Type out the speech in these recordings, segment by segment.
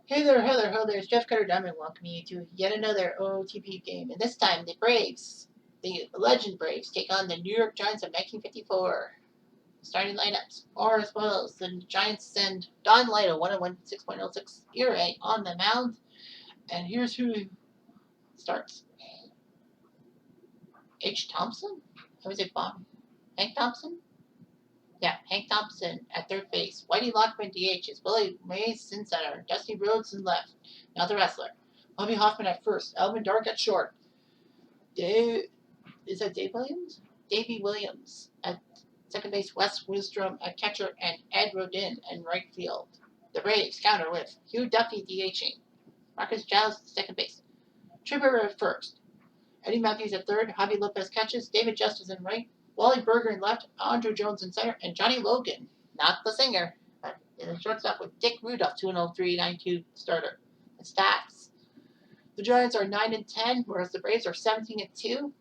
Hey there, it's Jeff Cutter Diamond welcoming you to yet another OOTP game. And this time, the Braves, the Legend Braves, take on the New York Giants of 1954. Starting lineups, or as well as the Giants send Don Lito, 101 6.06 ERA, on the mound. And here's who starts: H. Thompson? I was it Bob? Hank Thompson? Yeah, Hank Thompson at third base. Whitey Lockman DHs. Willie Mays in center. Dusty Rhodes in left. Now the wrestler. Bobby Hoffman at first. Alvin Dark at short. Dave, is that Dave Williams? Davey Williams at second base. Wes Wisdrom at catcher. And Ed Rodin in right field. The Braves counter with Hugh Duffy DHing. Marcus Giles at second base. Tripper at first. Eddie Matthews at third. Javi Lopez catches. David Justice in right. Wally Berger in left. Andrew Jones in center. And Johnny Logan, not the singer, but in the shortstop with Dick Rudolph, 2-0-3-9-2 starter. The stats: the Giants are 9-10, whereas the Braves are 17-2.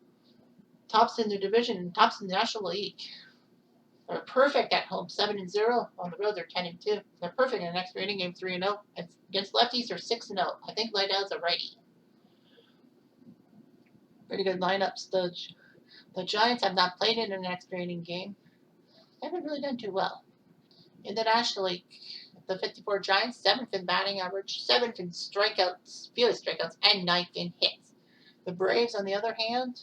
Tops in their division and tops in the National League. They're perfect at home, 7-0. On the road, they're 10-2. They're perfect in the next rating game, 3-0. Against lefties, they're 6-0. I think Liddell's a righty. Pretty good lineups. The Giants have not played in an extra inning game. They haven't really done too well. In the National League, the 54 Giants, 7th in batting average, 7th in strikeouts, fewest strikeouts, and 9th in hits. The Braves, on the other hand,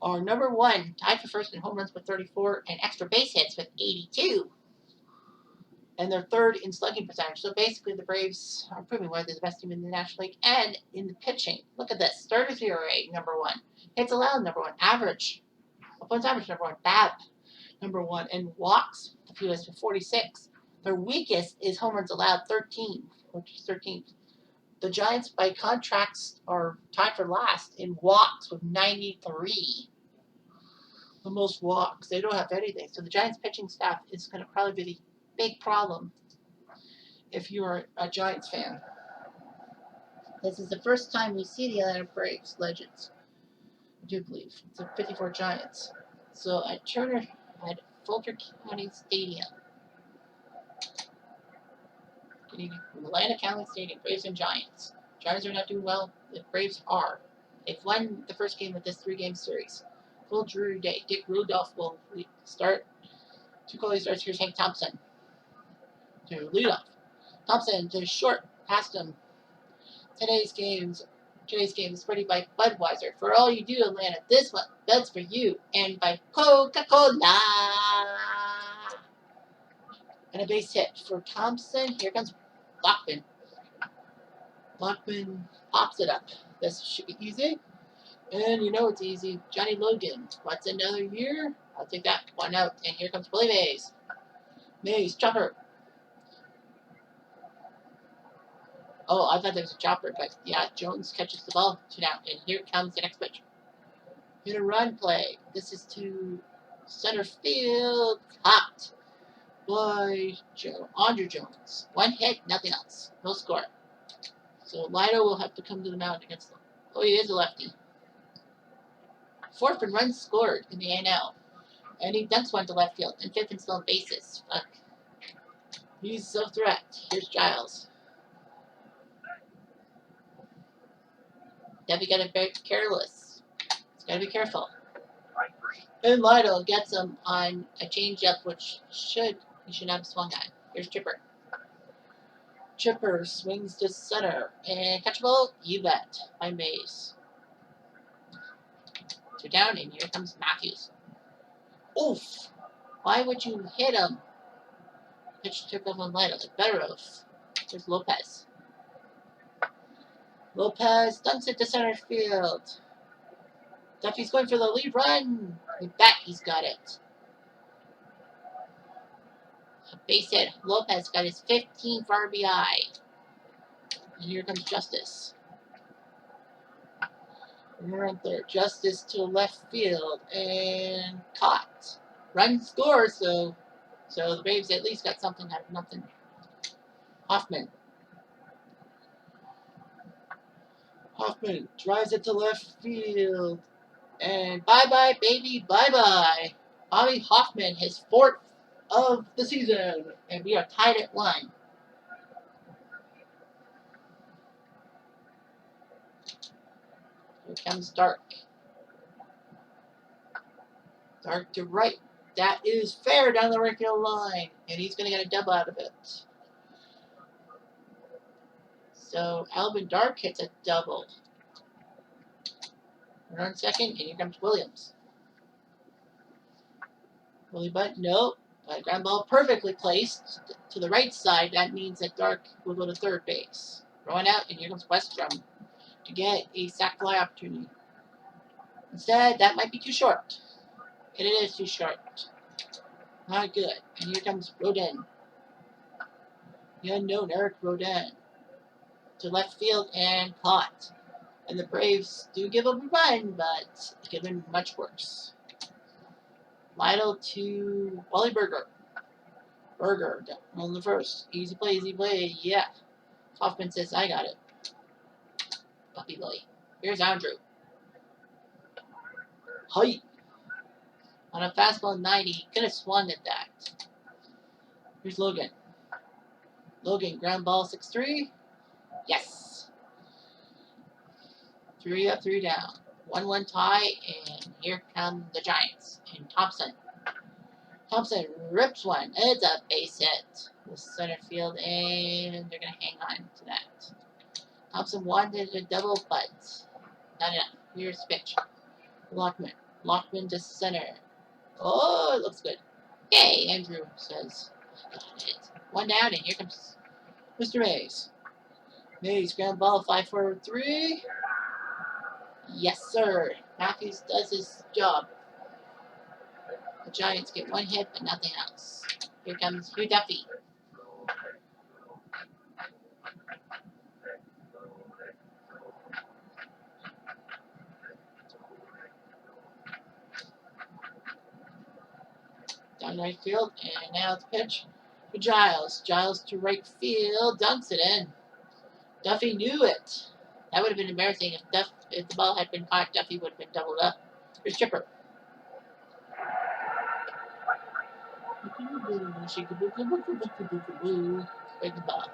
are number 1, tied for first in home runs with 34, and extra base hits with 82. And they're 3rd in slugging percentage. So basically, the Braves are proving why they're the best team in the National League. And in the pitching, look at this: starters ERA, number 1; hits allowed, number 1; average, opponent's average, number 1; BAB, number 1; and walks, the fewest, with 46. Their weakest is home runs allowed, 13, which is 13th. The Giants, by contrast, are tied for last in walks with 93. The most walks. They don't have anything. So the Giants pitching staff is going to probably be the big problem if you're a Giants fan. This is the first time we see the Atlanta Braves Legends, I do believe. It's the 54 Giants. So at Fulton County Stadium, Atlanta County Stadium, Braves and Giants. Giants are not doing well. The Braves are. They've won the first game of this 3-game series. Full dreary day. Dick Rudolph will start. 2 goalie starts. Here's Hank Thompson to lead off. Thompson to short, past him. Today's game is spread by Budweiser. For all you do, Atlanta, this one, that's for you. And by Coca-Cola. And a base hit for Thompson. Here comes Lockman. Lockman pops it up. This should be easy. And you know it's easy. Johnny Logan. What's another year? I'll take that. 1 out. And here comes Willie Mays. Mays, chopper. Oh, I thought there was a chopper, but yeah, Jones catches the ball. 2 down. And here comes the next pitch. Hit a run play. This is to center field. Caught by Andrew Jones. 1 hit, nothing else. No score. So Lito will have to come to the mound against them. Oh, he is a lefty. 4th in runs scored in the NL. And he dunks one to left field. And 5th in stolen bases. Fuck. He's a threat. Here's Giles. Debbie got to be careless. He's got to be careful. And Lito gets him on a changeup, which he should not have swung at. Here's Chipper. Chipper swings to center. And catchable? You bet. By Mays. 2 down, and here comes Matthews. Oof! Why would you hit him? Pitch took off on Lito. The better of. Here's Lopez. Lopez dunks it to center field. Duffy's going for the lead run. You bet he's got it. A base hit. Lopez got his 15th RBI. And here comes Justice. Right there. Justice to left field. And caught. Run score, so the Braves at least got something out of nothing. Hoffman drives it to left field. And bye-bye, baby, bye-bye. Bobby Hoffman, his 4th of the season. And we are tied at 1. Here comes Dark. Dark to right. That is fair down the right field line. And he's going to get a double out of it. So Alvin Dark hits a double. Runner on second, and here comes Williams. Willie Butt, nope. Ground ball perfectly placed to the right side. That means that Dark will go to third base. Throwing out, and here comes Westrom to get a sac fly opportunity. Instead, that might be too short. And it is too short. Not good. And here comes Rodin. The unknown Eric Rodin to left field and caught. And the Braves do give up a run, but it could have been much worse. Lytle to Wally Berger. Berger on the first. Easy play, yeah. Hoffman says, I got it. Puppy boy. Here's Andrew. Height. On a fastball 90. Could have swung at that. Here's Logan. Logan, ground ball 6-3. Yes. 3 up, 3 down. 1-1 tie, and here come the Giants. And Thompson. Thompson rips one. It's a base hit. The center field, and they're going to hang on to that. Thompson wanted a double, but not enough. Here's the pitch. Lockman. Lockman to center. Oh, it looks good. Yay, Andrew says. Got it. 1 down, and here comes Mr. Mays. Mays, ground ball, 5-4-3. Yes, sir. Matthews does his job. The Giants get 1 hit, but nothing else. Here comes Hugh Duffy. Down right field, and now it's pitch to Giles. Giles to right field, dunks it in. Duffy knew it. That would have been embarrassing if the ball had been caught. Duffy would have been doubled up. Here's Chipper. Break the ball.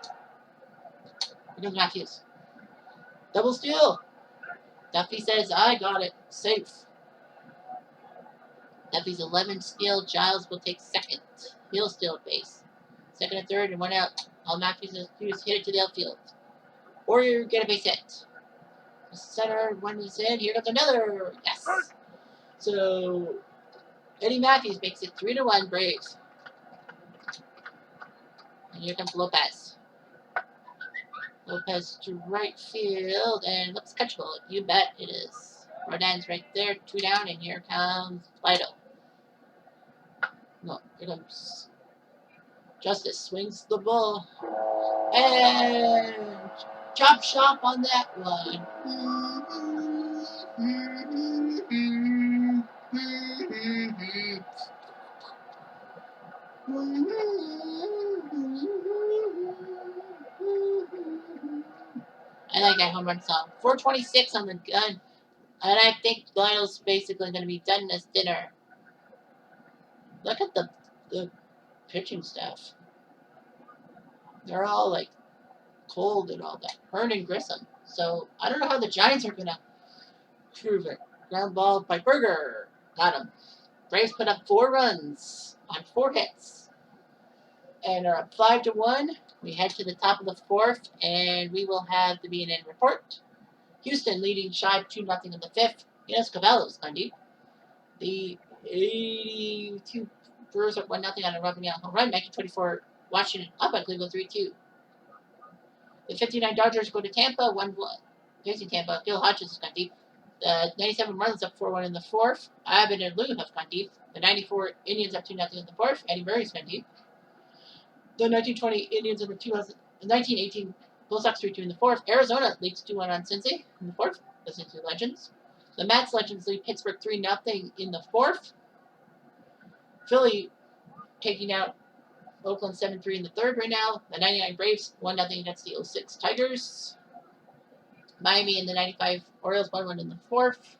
Here comes Matthews. Double steal. Duffy says, I got it. Safe. Duffy's 11th steal. Giles will take second. He'll steal at base. Second and third, and 1 out. All Matthews has to do is hit it to the outfield. Or you get a base hit. The center, 1 is in. Here comes another. Yes. So, Eddie Matthews makes it 3-1 Braves. And here comes Lopez. Lopez to right field, and looks catchable. You bet it is. Rodin's right there, 2 down, and here comes Fido. No, here comes Justice. Swings the ball. And chop shop on that one. I like that home run song. 426 on the gun. And I think Lionel's basically going to be done this dinner. Look at the pitching staff. They're all like cold and all that. Hearn and Grissom. So I don't know how the Giants are going to prove it. Ground ball by Berger. Got him. Braves put up 4 runs on 4 hits. And are up 5-1. We head to the top of the 4th, and we will have the BNN report. Houston leading Shive 2-0 in the 5th. Yes, Cavallo's gone deep. The 82 Brewers up 1-0 on a rubbing out home run. 1924 Washington up on Cleveland 3-2. The 59 Dodgers go to Tampa 1-1. Facing Tampa, Gil Hodges has gone deep. The 97 Marlins up 4-1 in the 4th. Abbott and Lou have gone deep. The 94 Indians up 2-0 in the 4th. Eddie Murray's gone deep. The 1920 Indians in the 1918 Bull Sox 3-2 in the 4th. Arizona leads 2-1 on Cincy in the 4th. The Cincy Legends. The Mets Legends lead Pittsburgh 3-0 in the 4th. Philly taking out Oakland 7-3 in the 3rd right now. The 99 Braves 1-0 against the 06 Tigers. Miami and the 95 Orioles 1-1 in the 4th.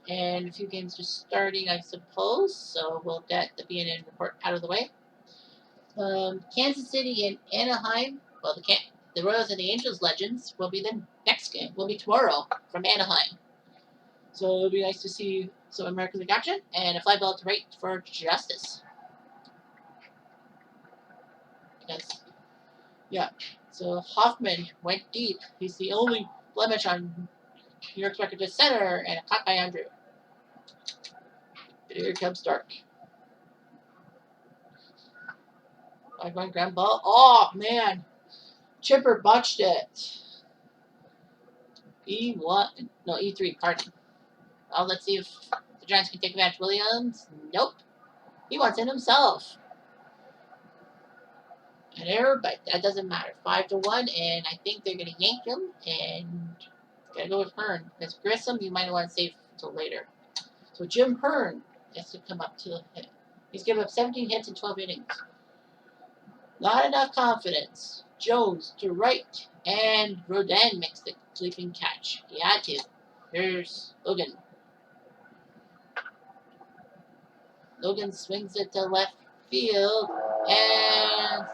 And a few games just starting, I suppose. So we'll get the BNN report out of the way. Kansas City and Anaheim. Well, the Royals and the Angels Legends will be the next game. Will be tomorrow from Anaheim. So it'll be nice to see some American League action and a fly ball to right for Justice. Yes. Yeah. So Hoffman went deep. He's the only blemish on New York's record to center, and a caught by Andrew. Here comes Stark. One ground ball. Oh man, Chipper botched it. E1, no E3. Pardon. Well, let's see if the Giants can take advantage. Williams. Nope. He wants in himself. An error, but that doesn't matter. 5-1, and I think they're gonna yank him and gotta go with Hearn. Because Grissom, you might want to save until later. So Jim Hearn has to come up to the hit. He's given up 17 hits in 12 innings. Not enough confidence. Jones to right, and Rodin makes the sleeping catch. He had to. Here's Logan. Logan swings it to left field, and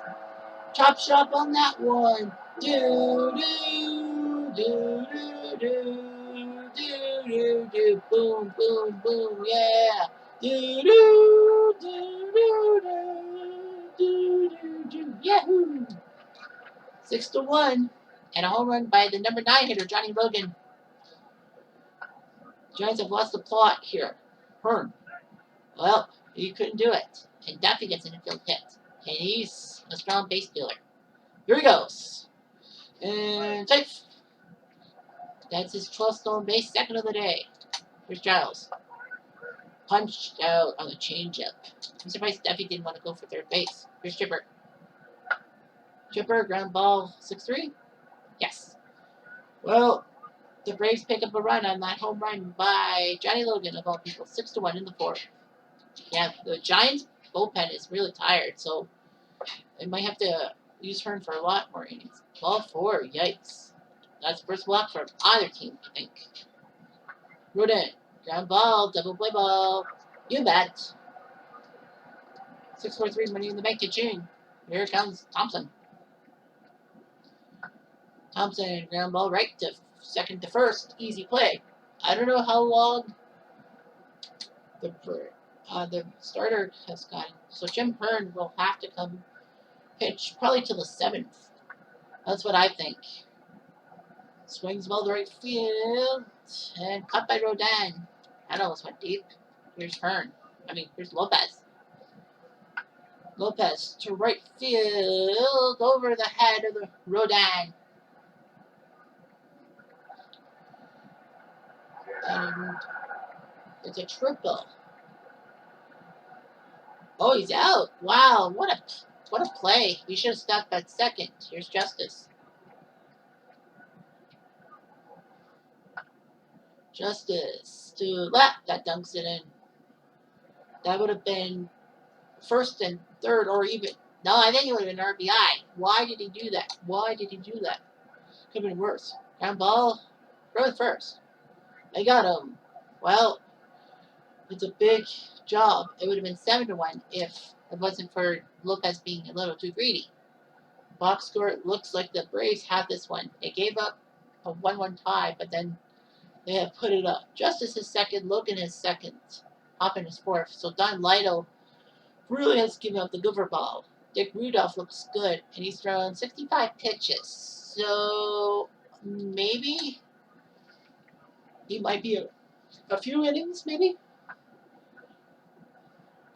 chop shop on that one. Do do do do do do do. Boom boom boom. Yeah. Do do do do do do do. Yahoo! 6-1, and a home run by the number 9 hitter Johnny Logan. Giants have lost the plot here. Hearn. Well, he couldn't do it, and Duffy gets an infield hit, and he's a strong base dealer. Here he goes. And safe. That's his 12th stolen base, second of the day. Here's Giles. Punched out on the changeup. I'm surprised Duffy didn't want to go for third base. Here's Chipper. Chipper, ground ball, 6-3. Yes. Well, the Braves pick up a run on that home run by Johnny Logan, of all people. 6-1 in the fourth. Yeah, the Giants' bullpen is really tired, so they might have to use Hearn for a lot more innings. Ball 4, yikes. That's the first walk from either team, I think. Rodin, ground ball, double play ball. You bet. 6-4-3, money in the bank to June. Here comes Thompson. Thompson, ground ball right to second to first. Easy play. I don't know how long the starter has gone. So Jim Hearn will have to come pitch probably till the 7th. That's what I think. Swings ball to right field and cut by Rodin. That almost went deep. Here's here's Lopez. Lopez to right field over the head of the Rodin. And it's a triple. Oh, he's out. Wow, what a play. We should have stopped at second. Here's Justice. Justice to left. That dunks it in. That would have been first and third, or even, no, I think it would have been RBI. Why did he do that? Why did he do that? Could have been worse. Ground ball, throw it first. They got him. Well, it's a big job. It would have been 7-1 if it wasn't for Lopez being a little too greedy. Box score, looks like the Braves had this one. They gave up a 1-1 tie, but then they have put it up. Justice is second, Logan is second, Hoffman is fourth. So Don Lido really has given up the goober ball. Dick Rudolph looks good, and he's thrown 65 pitches. So maybe he might be a few innings, maybe.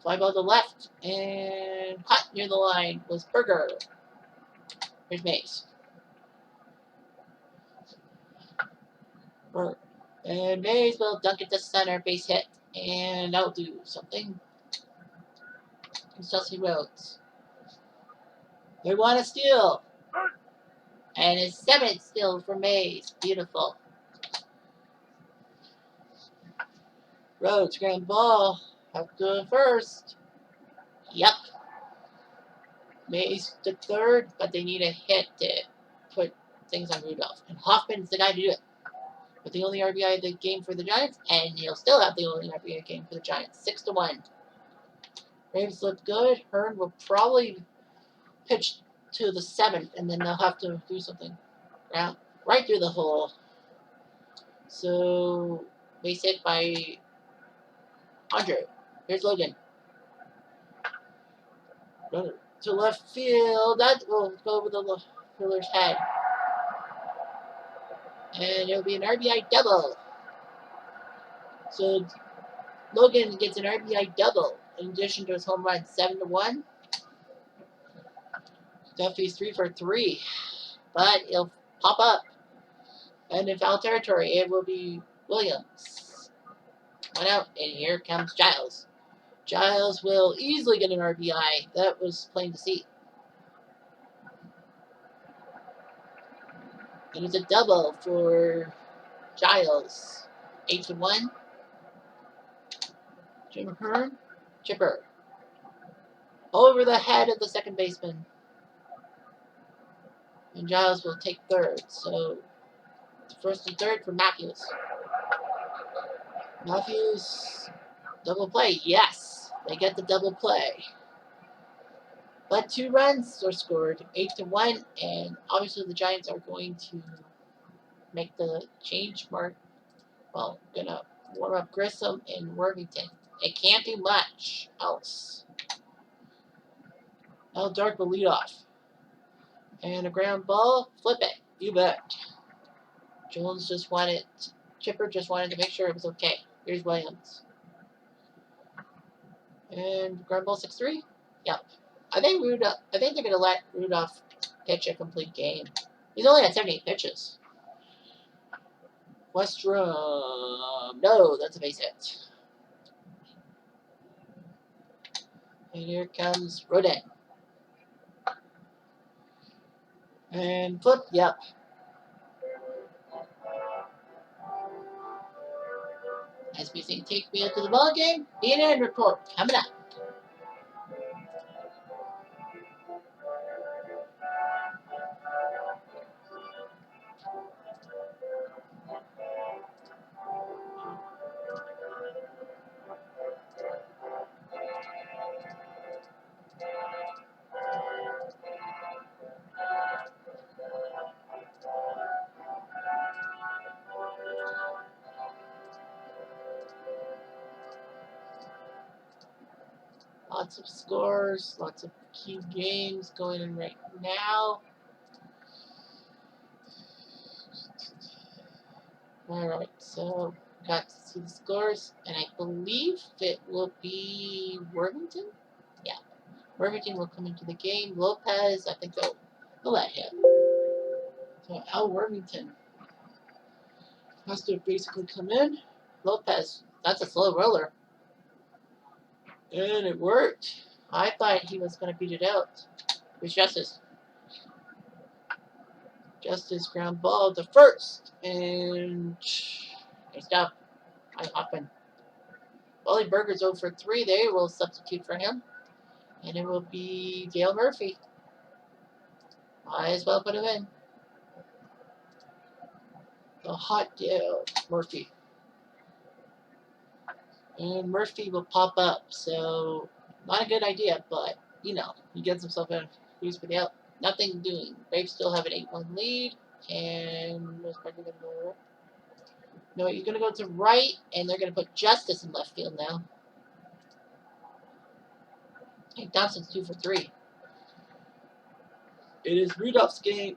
Fly ball to left, and caught near the line was Berger. Here's Mays. And Mays will dunk it to center, base hit, and that'll do something. It's Chelsea Rhodes. They want a steal. And his 7th steal for Mays. Beautiful. Rhodes, ground ball. Up to first. Yep. Mays to third, but they need a hit to put things on Rudolph. And Hoffman's the guy to do it. With the only RBI of the game for the Giants, and he'll still have the only RBI game for the Giants. 6-1. Braves look good. Hearn will probably pitch to the 7th, and then they'll have to do something right through the hole. So base hit by 100. Here's Logan. Runner to left field. That will go over the left fielder's head. And it'll be an RBI double. So Logan gets an RBI double in addition to his home run, 7-1. Duffy's 3 for 3, but he'll pop up. And in foul territory, it will be Williams. 1 out, and here comes Giles. Giles will easily get an RBI. That was plain to see. And it's a double for Giles. 8-1. Jim Hearn, chipper. Over the head of the second baseman. And Giles will take third. So first and third for Matthews. Matthews, double play. Yes, they get the double play. But 2 runs are scored, 8-1, and obviously the Giants are going to make the change mark. Well, gonna warm up Grissom and Worthington. They can't do much else. Now Dark will lead off. And a ground ball, flip it. You bet. Jones just wanted, Chipper just wanted to make sure it was okay. Here's Williams. And ground ball 6-3. Yep. I think they're gonna let Rudolph pitch a complete game. He's only at 78 pitches. Westrom. No, that's a base hit. And here comes Rodin. And flip, yep. As we think, take me into the ball game. CNN report coming up. Lots of scores, lots of key games going on right now. Alright, so got to see the scores, and I believe it will be Worthington? Yeah. Worthington will come into the game. Lopez, I think they'll let him. So Al Worthington has to basically come in. Lopez, that's a slow roller. And it worked. I thought he was going to beat it out. It was Justice. Justice ground ball to first. And they stop. I Hoffman. Wally Berger's 0 for 3. They will substitute for him. And it will be Dale Murphy. Might as well put him in. The hot Dale Murphy. And Murphy will pop up. So, not a good idea, but, you know, he gets himself in. He's for the out. Nothing doing. Braves still have an 8-1 lead. And where's Parker going to go? No, he's going to go to right, and they're going to put Justice in left field now. Hank Thompson's 2 for 3. It is Rudolph's game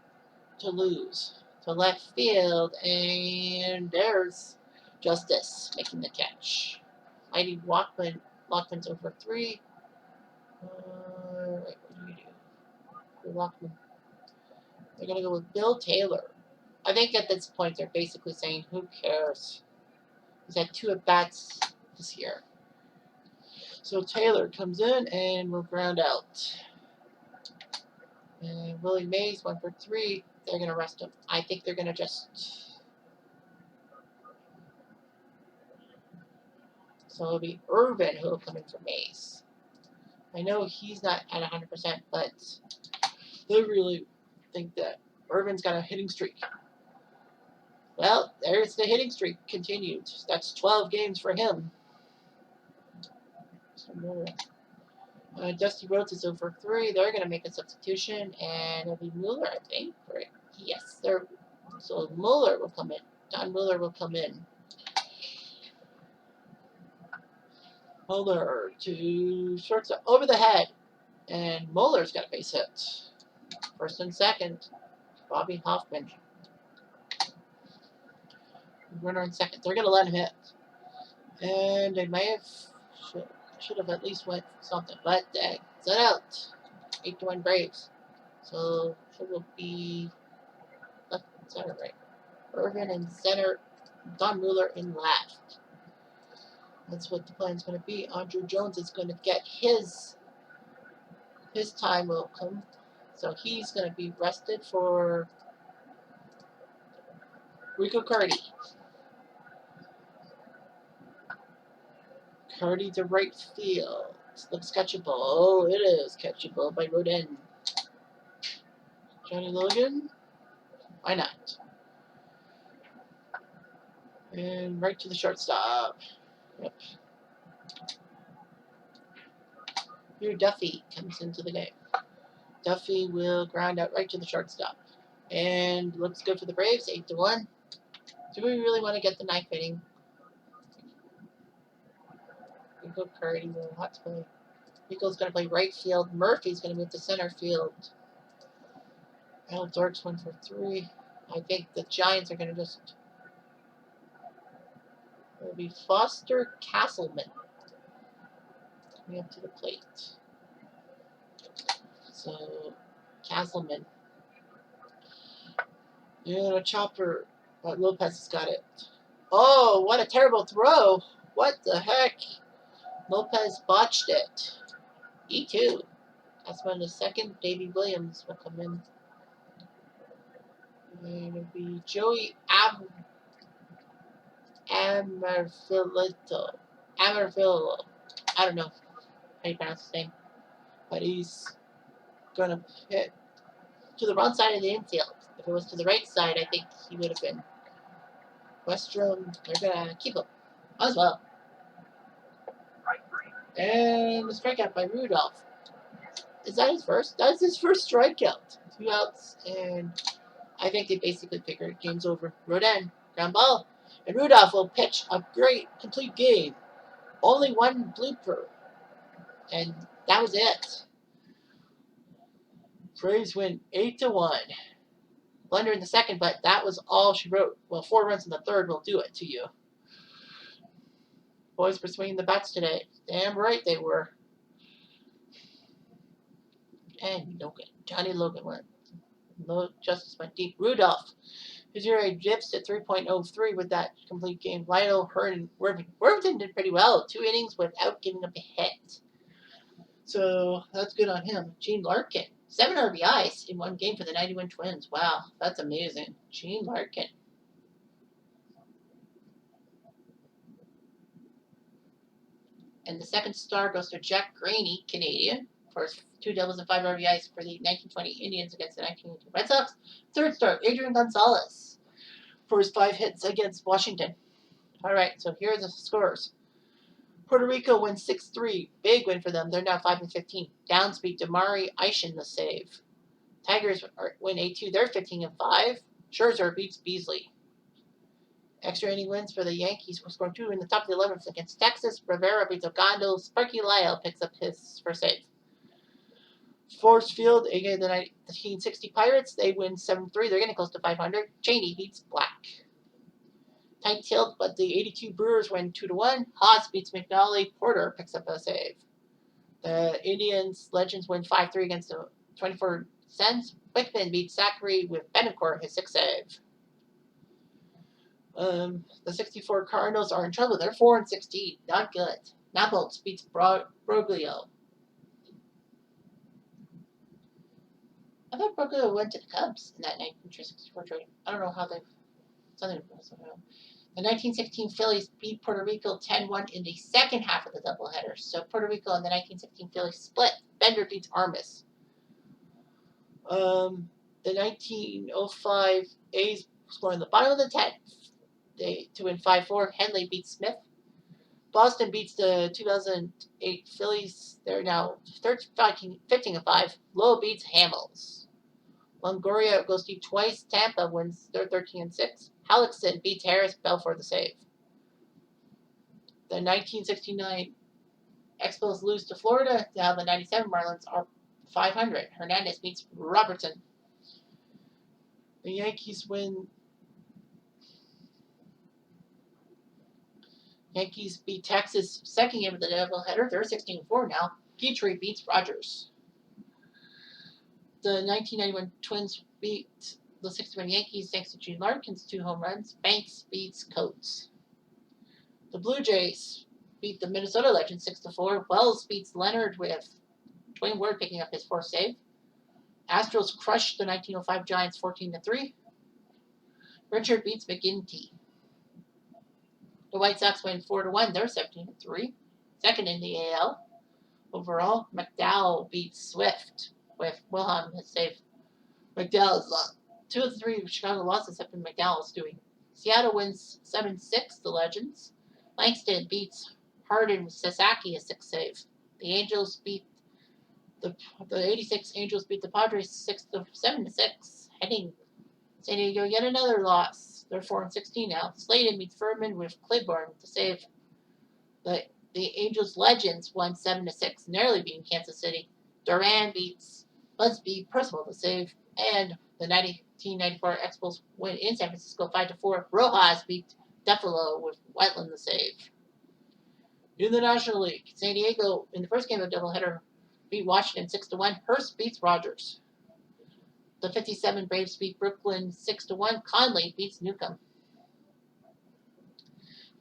to lose. To left field, and there's Justice making the catch. Mighty Lockman's 0 for 3. What do you do? For Lockman. They're going to go with Bill Taylor. I think at this point they're basically saying, who cares? He's had 2 at-bats this year. So Taylor comes in and will ground out. And WIllie Mays, 1 for 3. They're going to rest him. I think they're going to just... So it'll be Irvin who will come in for Mays. I know he's not at 100%, but they really think that Irvin's got a hitting streak. Well, there's the hitting streak continued. That's 12 games for him. Dusty Rhodes is over 3. They're going to make a substitution, and it'll be Mueller, I think. Right? Yes, they're. So Mueller will come in. Don Mueller will come in. Mueller to shortstop over the head, and Mueller's got a base hit. First and second, Bobby Hoffman. Runner in second. They're going to let him hit, and they may have should have at least went something, but set out. 8-1 Braves. So it will be left, center, right. Irvin in center, Don Mueller in left. That's what the plan's going to be. Andrew Jones is going to get his time will come. So he's going to be rested for Rico Cardi. Cardi to right field. Looks catchable. Oh, it is catchable by Rodin. Johnny Logan? Why not? And right to the shortstop. Yep. Here Duffy comes into the game. Duffy will ground out right to the shortstop. And looks good for the Braves, 8-1. Do we really want to get the knife hitting? Rico Cardi will have to play. Rico's going to play right field. Murphy's going to move to center field. Al Dork's 1 for 3. I think the Giants are going to just. It'll be Foster Castleman coming up to the plate. So, Castleman. Yeah, a chopper. But Lopez has got it. Oh, what a terrible throw. What the heck? Lopez botched it. E2. That's when the second. Davey Williams will come in. And it'll be Joey Amarvillo. I don't know how you pronounce his name. But he's going to hit to the wrong side of the infield. If it was to the right side, I think he would have been. Westrom, they're going to keep him as well. And the strikeout by Rudolph. Is that his first? That's his first strikeout. 2 outs, and I think they basically figured game's over. Rodin, ground ball. And Rudolph will pitch a great, complete game. Only one blooper. And that was it. Braves win 8-1. Blunder in the second, but that was all she wrote. Well, 4 runs in the third will do it to you. Boys were swinging the bats today. Damn right they were. And Logan. Johnny Logan went. Justice went deep. Rudolph. His ERA dips at 3.03 with that complete game. Lytle, Hearn, and Worthington did pretty well. 2 innings without giving up a hit. So that's good on him. Gene Larkin. 7 RBIs in 1 game for the 91 Twins. Wow, that's amazing. Gene Larkin. And the second star goes to Jack Graney, Canadian, for his 2 doubles and 5 RBIs for the 1920 Indians against the 1982 Red Sox. Third star, Adrian Gonzalez, for his 5 hits against Washington. All right, so here are the scores. Puerto Rico wins 6-3. Big win for them. They're now 5-15. Downs beat Damari Eishen the save. Tigers win 8-2. They're 15-5. Scherzer beats Beasley. Extra inning wins for the Yankees. We're scoring 2 in the top of the 11th against Texas. Rivera beats Ogando. Sparky Lyle picks up his first save. Force Field again the 1960 Pirates. They win 7-3. They're getting close to 500. Cheney beats Black. Tight tilt, but the 82 Brewers win 2-1. Haas beats McNally. Porter picks up a save. The Indians Legends win 5-3 against the 24 Cents. Wickman beats Zachary with Betancourt his 6th save. The 64 Cardinals are in trouble. They're 4-16. Not good. Nabolts beats Broglio. I thought Broglio went to the Cubs in that 1964 trade. I don't know how they've. The 1916 Phillies beat Puerto Rico 10-1 in the second half of the doubleheader. So Puerto Rico and the 1916 Phillies split. Bender beats Armas. The 1905 A's score in the bottom of the 10th to win 5-4. Henley beats Smith. Boston beats the 2008 Phillies. They're now 15-5. Lowell beats Hamels. Longoria goes deep twice. Tampa wins. They're 13-6. Halleckson beats Harris. Bell for the save. The 1969 Expos lose to Florida. Now the 97 Marlins are 500. Hernandez beats Robertson. The Yankees win. Yankees beat Texas second game of the doubleheader. They're 16-4 now. Petrie beats Rogers. The 1991 Twins beat the 61 Yankees thanks to Gene Larkin's 2 home runs. Banks beats Coates. The Blue Jays beat the Minnesota Legends 6-4. Wells beats Leonard with Dwayne Ward picking up his 4th save. Astros crushed the 1905 Giants 14-3. Richard beats McGinty. The White Sox win 4-1. They're 17-3. Second in the AL. Overall, McDowell beats Swift with Wilhelm his save. McDowell's 2 of the 3 Chicago losses have been McDowell's doing. Seattle wins 7-6. The Legends. Langston beats Harden with Sasaki a 6 save. The Angels beat the 86 Angels beat the Padres 7-6. Heading San Diego yet another loss. They're 4-16 now. Slayton beats Furman with Claiborne to save. The Angels Legends won 7-6, narrowly beating Kansas City. Duran beats Busby Percival to save, and the 1994 Expos win in San Francisco 5-4. Rojas beat Duffalo with Wetland to save. In the National League, San Diego in the first game of the doubleheader beat Washington 6-1. Hurst beats Rogers. The 57 Braves beat Brooklyn 6-1. Conley beats Newcomb.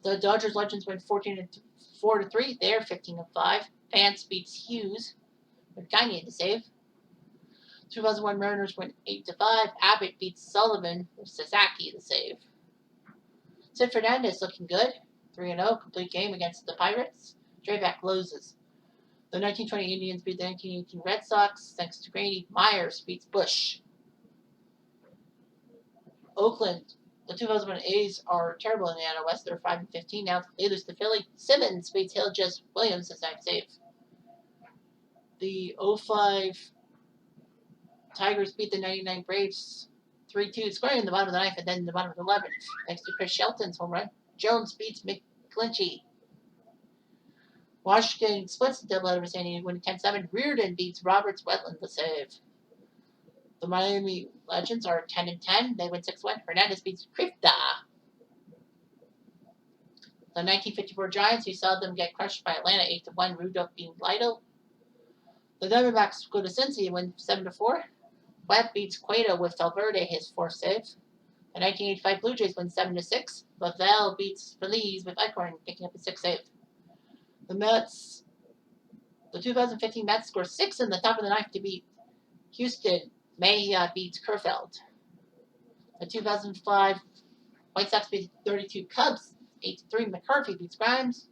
The Dodgers Legends win 14-4-3. They're 15-5. Vance beats Hughes with Gagne to save. 2001 Mariners win 8-5. Abbott beats Sullivan with Sasaki to save. Sid Fernandez looking good. 3-0. Complete game against the Pirates. Drayback loses. The 1920 Indians beat the 1918 Red Sox thanks to Grady. Myers beats Bush. Oakland, the 2001 A's are terrible in the NL West. They're 5-15 now. They lose to Philly. Simmons beats Hilgis. Williams is not safe. The 05 Tigers beat the 99 Braves 3-2, scoring in the bottom of the ninth and then in the bottom of the 11th thanks to Chris Shelton's home run. Jones beats McClinchy. Washington splits the doubleheader with San Diego winning 10-7. Reardon beats Roberts Wetland to save. The Miami Legends are 10-10. They win 6-1. Hernandez beats Kripta. The 1954 Giants, we saw them get crushed by Atlanta 8-1. Rudolph beating Lytle. The Diamondbacks go to Cincy and win 7-4. Webb beats Cueto with Valverde, his 4th save. The 1985 Blue Jays win 7-6. Lavelle beats Feliz with Eichhorn picking up his 6th save. The Mets, the 2015 Mets score 6 in the top of the ninth to beat Houston. Mejia beats Kerfeld. The 2005 White Sox beat 32 Cubs 8-3. McCarthy beats Grimes.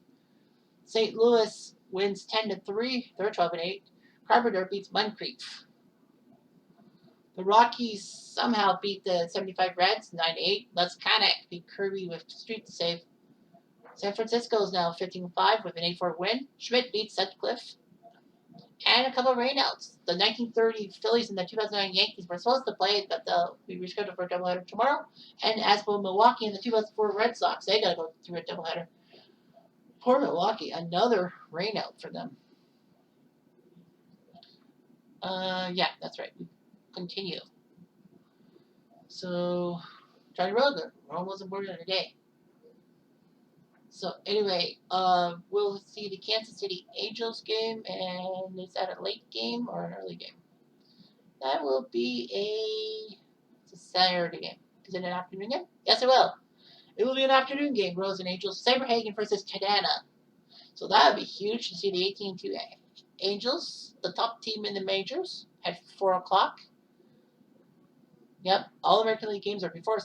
St. Louis wins 10-3. They're 12-8. Carpenter beats Moncrief. The Rockies somehow beat the 75 Reds 9-8. Leskanic beat Kirby with Street to save. San Francisco is now 15-5 with an 8-4 win. Schmidt beats Sutcliffe. And a couple of rainouts. The 1930 Phillies and the 2009 Yankees were supposed to play, but they'll be rescheduled for a doubleheader tomorrow. And as will Milwaukee and the 2004 Red Sox, they got to go through a doubleheader. Poor Milwaukee, another rainout for them. Yeah, that's right. We continue. So, Johnny Rogan, we're almost born today. So anyway, we'll see the Kansas City Angels game, and is that a late game or an early game? That will be it's a Saturday game. Is it an afternoon game? Yes, it will. It will be an afternoon game. Rose and Angels. Saberhagen versus Tadana. So that would be huge to see the 18-2 Angels, the top team in the majors, at 4 o'clock. Yep, all American League games are before